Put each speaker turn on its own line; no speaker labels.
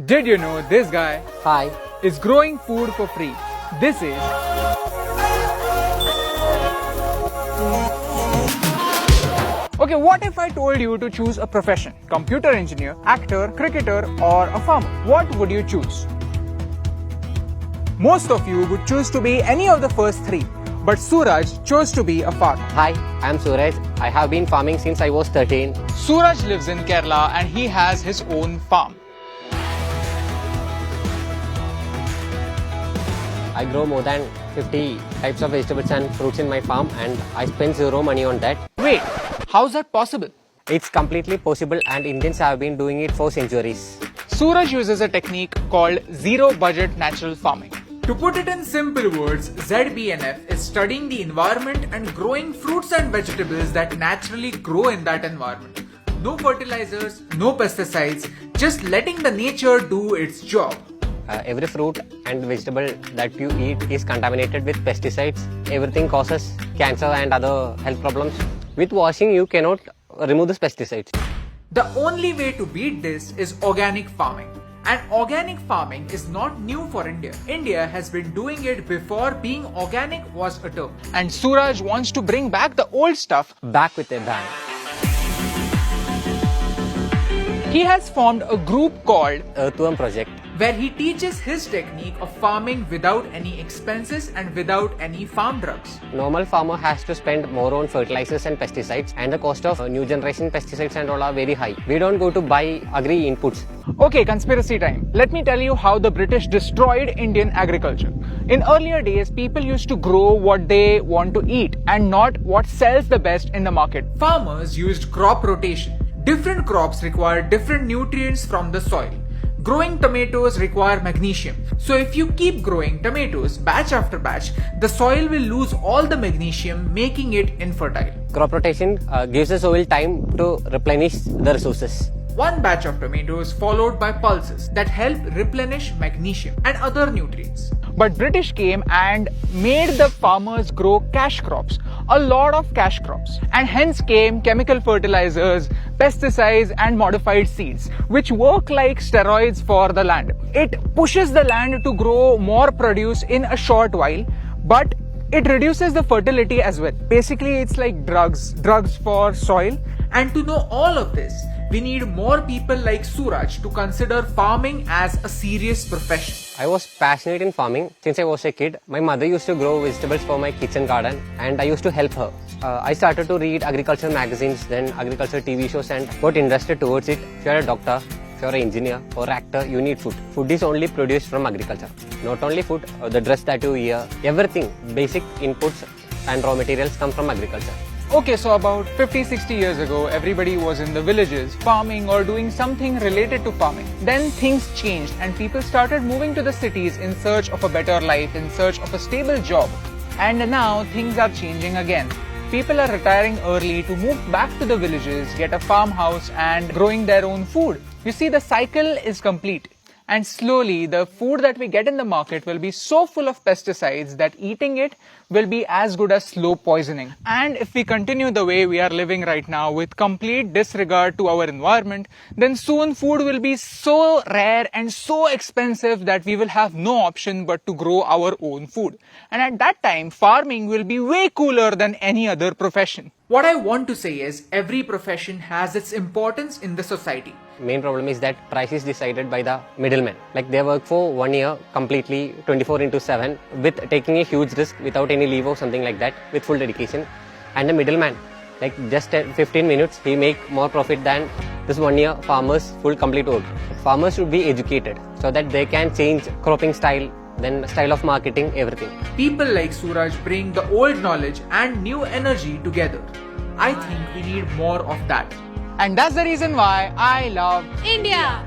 Did you know this guy
Hi.
is growing food for free? This is Okay, what if I told you to choose a profession? Computer engineer, actor, cricketer, or a farmer? What would you choose? Most of you would choose to be any of the first three, but Suraj chose to be a farmer.
Hi, I'm Suraj. I have been farming since I was 13.
Suraj lives in Kerala and he has his own farm.
I grow more than 50 types of vegetables and fruits in my farm, and I spend zero money on that.
Wait, how's that possible?
It's completely possible, and Indians have been doing it for centuries.
Suraj uses a technique called zero budget natural farming. To put it in simple words, ZBNF is studying the environment and growing fruits and vegetables that naturally grow in that environment. No fertilizers, no pesticides, just letting the nature do its job.
Every fruit and vegetable that you eat is contaminated with pesticides. Everything causes cancer and other health problems. With washing, you cannot remove these pesticides.
The only way to beat this is organic farming. And organic farming is not new for India. India has been doing it before being organic was a term. And Suraj wants to bring back the old stuff
Back with a bang.
He has formed a group called
Earthworm Project.
where he teaches his technique of farming without any expenses and without any farm drugs.
Normal farmer has to spend more on fertilizers and pesticides, and the cost of new generation pesticides and all are very high. We don't go to buy agri inputs.
Okay, conspiracy time. Let me tell you how the British destroyed Indian agriculture. In earlier days, people used to grow what they want to eat and not what sells the best in the market. Farmers used crop rotation. Different crops require different nutrients from the soil. Growing tomatoes require magnesium. So if you keep growing tomatoes batch after batch, the soil will lose all the magnesium, making it infertile.
Crop rotation gives the soil time to replenish the resources.
One batch of tomatoes followed by pulses that help replenish magnesium and other nutrients. But British came and made the farmers grow cash crops, a lot of cash crops. And hence came chemical fertilizers, pesticides and modified seeds, which work like steroids for the land. It pushes the land to grow more produce in a short while, but it reduces the fertility as well. Basically, it's like drugs for soil. And to know all of this, we need more people like Suraj to consider farming as a serious profession.
I was passionate in farming since I was a kid. My mother used to grow vegetables for my kitchen garden, and I used to help her. I started to read agriculture magazines, then agriculture TV shows, and got interested towards it. If you are a doctor, if you are an engineer or actor, you need food. Food is only produced from agriculture. Not only food, the dress that you wear, everything, basic inputs and raw materials come from agriculture.
Okay, so about 50-60 years ago, everybody was in the villages farming or doing something related to farming. Then things changed and people started moving to the cities in search of a better life, in search of a stable job. And now things are changing again. People are retiring early to move back to the villages, get a farmhouse and growing their own food. You see, the cycle is complete. And slowly, the food that we get in the market will be so full of pesticides that eating it will be as good as slow poisoning. And if we continue the way we are living right now with complete disregard to our environment, then soon food will be so rare and so expensive that we will have no option but to grow our own food. And at that time, farming will be way cooler than any other profession. What I want to say is every profession has its importance in the society.
Main problem is that price is decided by the middlemen. Like they work for 1 year completely 24/7 with taking a huge risk without any leave or something like that, with full dedication. And the middleman, like just 15 minutes, he make more profit than this 1 year farmer's full complete work. Farmers should be educated so that they can change cropping style, then style of marketing, everything.
People like Suraj bring the old knowledge and new energy together. I think we need more of that. And that's the reason why I love
India.